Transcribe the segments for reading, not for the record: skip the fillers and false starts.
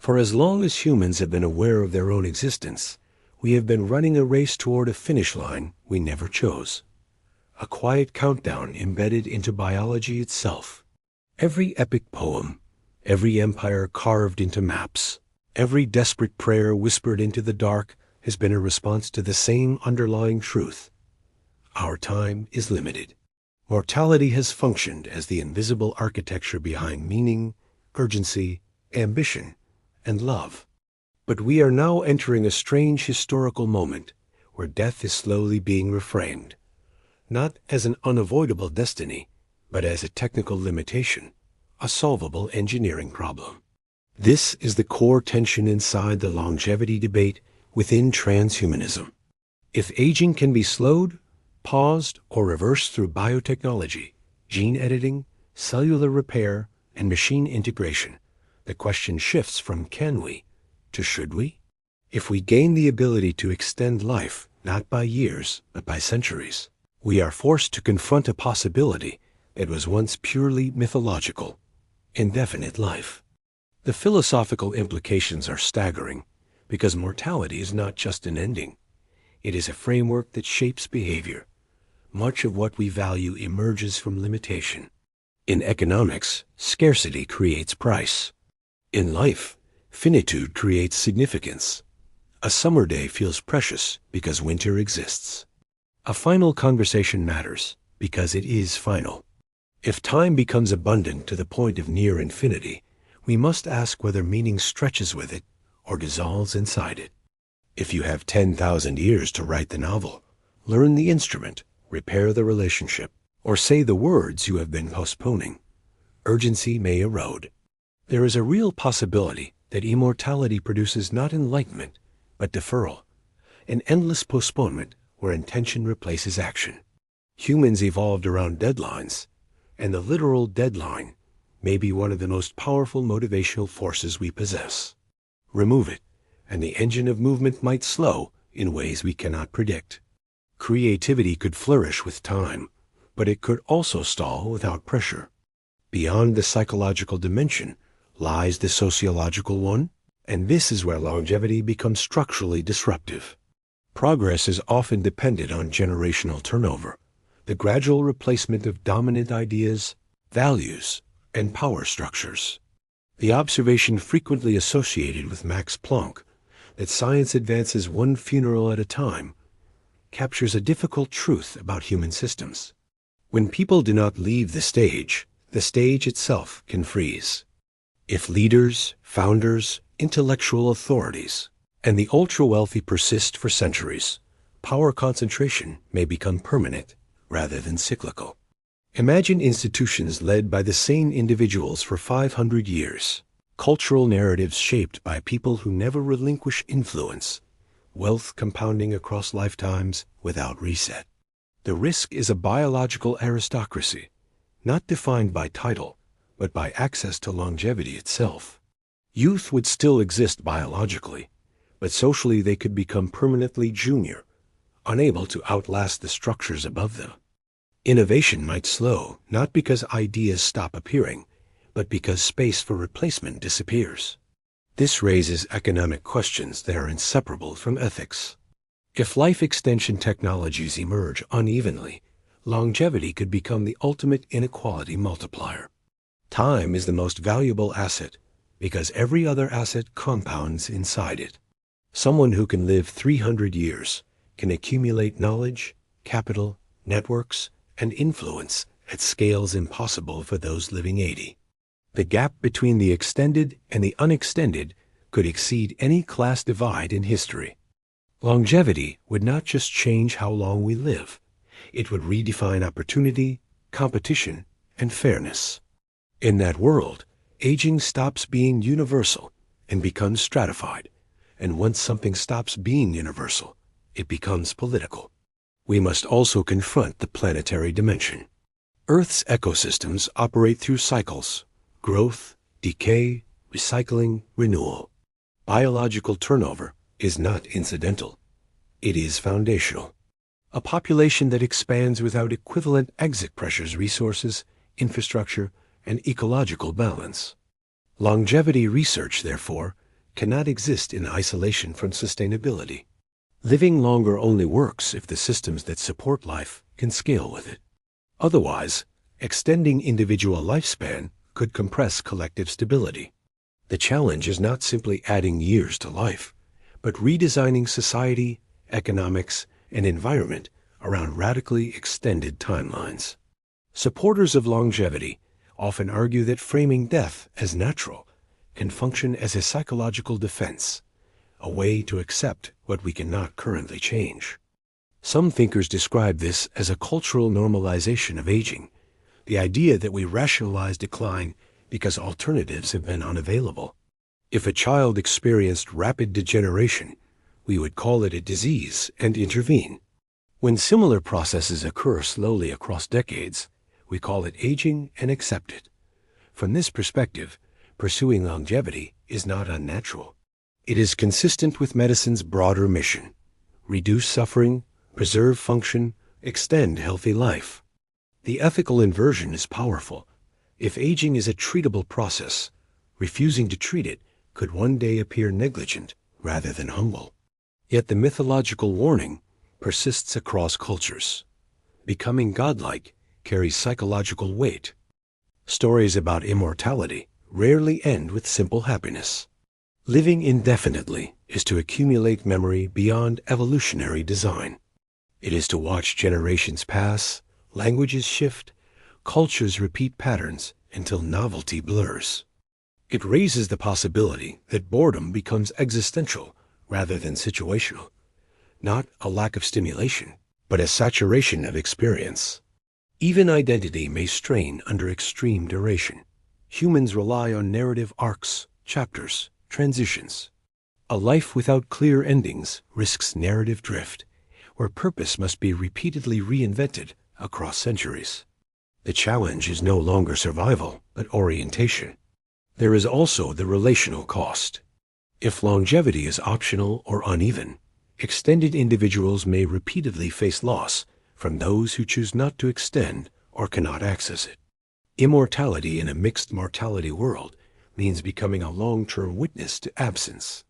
For as long as humans have been aware of their own existence, we have been running a race toward a finish line we never chose. A quiet countdown embedded into biology itself. Every epic poem, every empire carved into maps, every desperate prayer whispered into the dark has been a response to the same underlying truth. Our time is limited. Mortality has functioned as the invisible architecture behind meaning, urgency, ambition, and love. But we are now entering a strange historical moment where death is slowly being reframed, not as an unavoidable destiny, but as a technical limitation, a solvable engineering problem. This is the core tension inside the longevity debate within transhumanism. If aging can be slowed, paused, or reversed through biotechnology, gene editing, cellular repair, and machine integration, the question shifts from can we to should we? If we gain the ability to extend life, not by years, but by centuries, we are forced to confront a possibility that was once purely mythological: indefinite life. The philosophical implications are staggering, because mortality is not just an ending. It is a framework that shapes behavior. Much of what we value emerges from limitation. In economics, scarcity creates price. In life, finitude creates significance. A summer day feels precious because winter exists. A final conversation matters because it is final. If time becomes abundant to the point of near infinity, we must ask whether meaning stretches with it or dissolves inside it. If you have 10,000 years to write the novel, learn the instrument, repair the relationship, or say the words you have been postponing, urgency may erode. There is a real possibility that immortality produces not enlightenment, but deferral, an endless postponement where intention replaces action. Humans evolved around deadlines, and the literal deadline may be one of the most powerful motivational forces we possess. Remove it, and the engine of movement might slow in ways we cannot predict. Creativity could flourish with time, but it could also stall without pressure. Beyond the psychological dimension lies the sociological one, and this is where longevity becomes structurally disruptive. Progress is often dependent on generational turnover, the gradual replacement of dominant ideas, values, and power structures. The observation frequently associated with Max Planck, that science advances one funeral at a time, captures a difficult truth about human systems. When people do not leave the stage itself can freeze. If leaders, founders, intellectual authorities, and the ultra-wealthy persist for centuries, power concentration may become permanent rather than cyclical. Imagine institutions led by the same individuals for 500 years, cultural narratives shaped by people who never relinquish influence, wealth compounding across lifetimes without reset. The risk is a biological aristocracy, not defined by title, but by access to longevity itself. Youth would still exist biologically, but socially they could become permanently junior, unable to outlast the structures above them. Innovation might slow, not because ideas stop appearing, but because space for replacement disappears. This raises economic questions that are inseparable from ethics. If life extension technologies emerge unevenly, longevity could become the ultimate inequality multiplier. Time is the most valuable asset because every other asset compounds inside it. Someone who can live 300 years can accumulate knowledge, capital, networks, and influence at scales impossible for those living 80. The gap between the extended and the unextended could exceed any class divide in history. Longevity would not just change how long we live, it would redefine opportunity, competition, and fairness. In that world, aging stops being universal and becomes stratified, and once something stops being universal, it becomes political. We must also confront the planetary dimension. Earth's ecosystems operate through cycles: growth, decay, recycling, renewal. Biological turnover is not incidental. It is foundational. A population that expands without equivalent exit pressures resources, infrastructure, and ecological balance. Longevity research, therefore, cannot exist in isolation from sustainability. Living longer only works if the systems that support life can scale with it. Otherwise, extending individual lifespan could compress collective stability. The challenge is not simply adding years to life, but redesigning society, economics, and environment around radically extended timelines. Supporters of longevity often argue that framing death as natural can function as a psychological defense, a way to accept what we cannot currently change. Some thinkers describe this as a cultural normalization of aging, the idea that we rationalize decline because alternatives have been unavailable. If a child experienced rapid degeneration, we would call it a disease and intervene. When similar processes occur slowly across decades, we call it aging and accept it. From this perspective, pursuing longevity is not unnatural. It is consistent with medicine's broader mission: reduce suffering, preserve function, extend healthy life. The ethical inversion is powerful. If aging is a treatable process, refusing to treat it could one day appear negligent rather than humble. Yet the mythological warning persists across cultures. Becoming godlike carries psychological weight. Stories about immortality rarely end with simple happiness. Living indefinitely is to accumulate memory beyond evolutionary design. It is to watch generations pass, languages shift, cultures repeat patterns until novelty blurs. It raises the possibility that boredom becomes existential rather than situational, not a lack of stimulation, but a saturation of experience. Even identity may strain under extreme duration. Humans rely on narrative arcs, chapters, transitions. A life without clear endings risks narrative drift, where purpose must be repeatedly reinvented across centuries. The challenge is no longer survival, but orientation. There is also the relational cost. If longevity is optional or uneven, extended individuals may repeatedly face loss from those who choose not to extend or cannot access it. Immortality in a mixed mortality world means becoming a long-term witness to absence.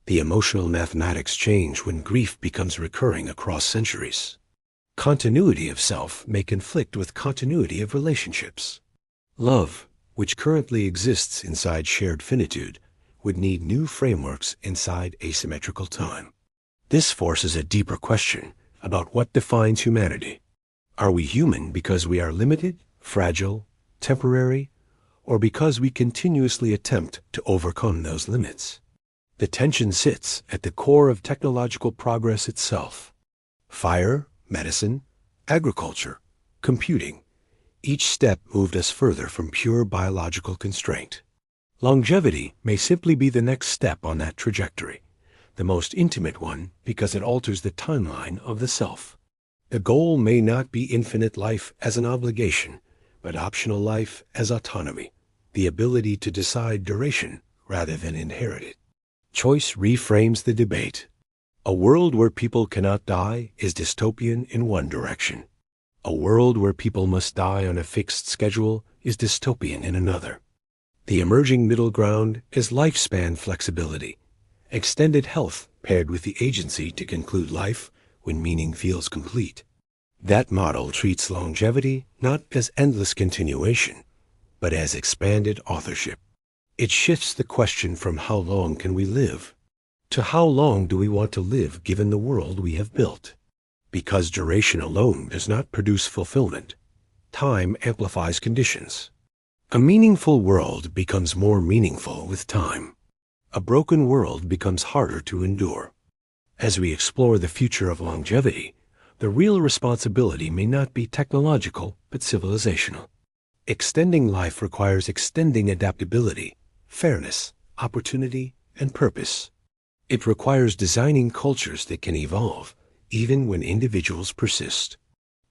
The emotional mathematics change when grief becomes recurring across centuries. Continuity of self may conflict with continuity of relationships. Love, which currently exists inside shared finitude, would need new frameworks inside asymmetrical time. This forces a deeper question about what defines humanity. Are we human because we are limited, fragile, temporary, or because we continuously attempt to overcome those limits? The tension sits at the core of technological progress itself. Fire, medicine, agriculture, computing, each step moved us further from pure biological constraint. Longevity may simply be the next step on that trajectory, the most intimate one because it alters the timeline of the self. The goal may not be infinite life as an obligation, but optional life as autonomy, the ability to decide duration rather than inherit it. Choice reframes the debate. A world where people cannot die is dystopian in one direction. A world where people must die on a fixed schedule is dystopian in another. The emerging middle ground is lifespan flexibility, extended health paired with the agency to conclude life when meaning feels complete. That model treats longevity not as endless continuation, but as expanded authorship. It shifts the question from how long can we live to how long do we want to live given the world we have built. Because duration alone does not produce fulfillment, time amplifies conditions. A meaningful world becomes more meaningful with time. A broken world becomes harder to endure. As we explore the future of longevity, the real responsibility may not be technological but civilizational. Extending life requires extending adaptability, fairness, opportunity, and purpose. It requires designing cultures that can evolve, even when individuals persist.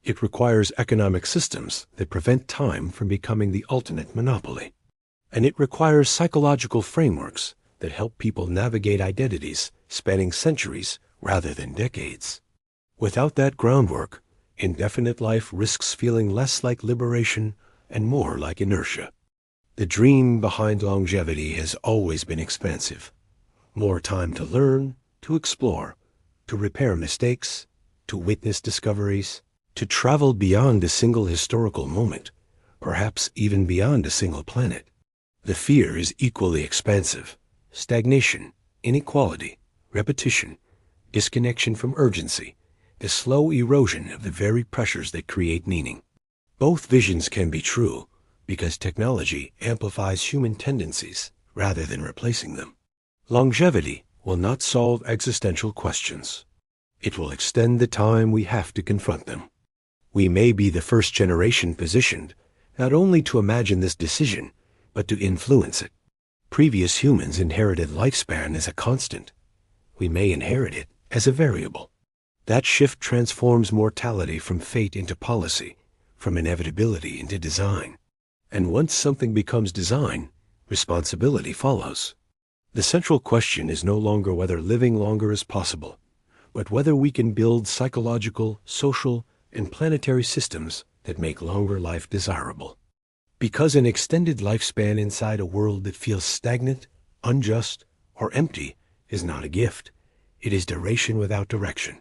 It requires economic systems that prevent time from becoming the ultimate monopoly. And it requires psychological frameworks that help people navigate identities spanning centuries rather than decades. Without that groundwork, indefinite life risks feeling less like liberation and more like inertia. The dream behind longevity has always been expansive. More time to learn, to explore, to repair mistakes, to witness discoveries, to travel beyond a single historical moment, perhaps even beyond a single planet. The fear is equally expansive. Stagnation, inequality, repetition, disconnection from urgency, the slow erosion of the very pressures that create meaning. Both visions can be true because technology amplifies human tendencies rather than replacing them. Longevity will not solve existential questions. It will extend the time we have to confront them. We may be the first generation positioned not only to imagine this decision, but to influence it. Previous humans inherited lifespan as a constant. We may inherit it as a variable. That shift transforms mortality from fate into policy, from inevitability into design. And once something becomes design, responsibility follows. The central question is no longer whether living longer is possible, but whether we can build psychological, social, and planetary systems that make longer life desirable. Because an extended lifespan inside a world that feels stagnant, unjust, or empty is not a gift. It is duration without direction.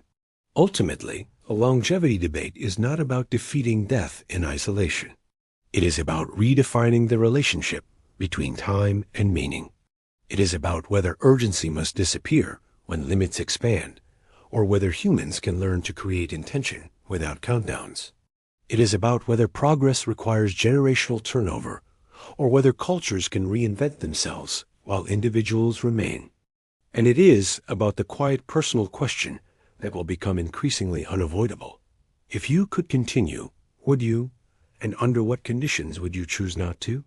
Ultimately, a longevity debate is not about defeating death in isolation. It is about redefining the relationship between time and meaning. It is about whether urgency must disappear when limits expand, or whether humans can learn to create intention without countdowns. It is about whether progress requires generational turnover, or whether cultures can reinvent themselves while individuals remain. And it is about the quiet personal question that will become increasingly unavoidable. If you could continue, would you? And under what conditions would you choose not to?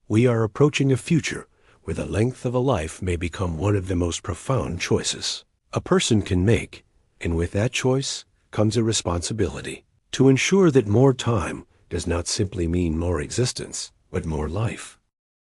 We are approaching a future where the length of a life may become one of the most profound choices a person can make, and with that choice comes a responsibility to ensure that more time does not simply mean more existence, but more life.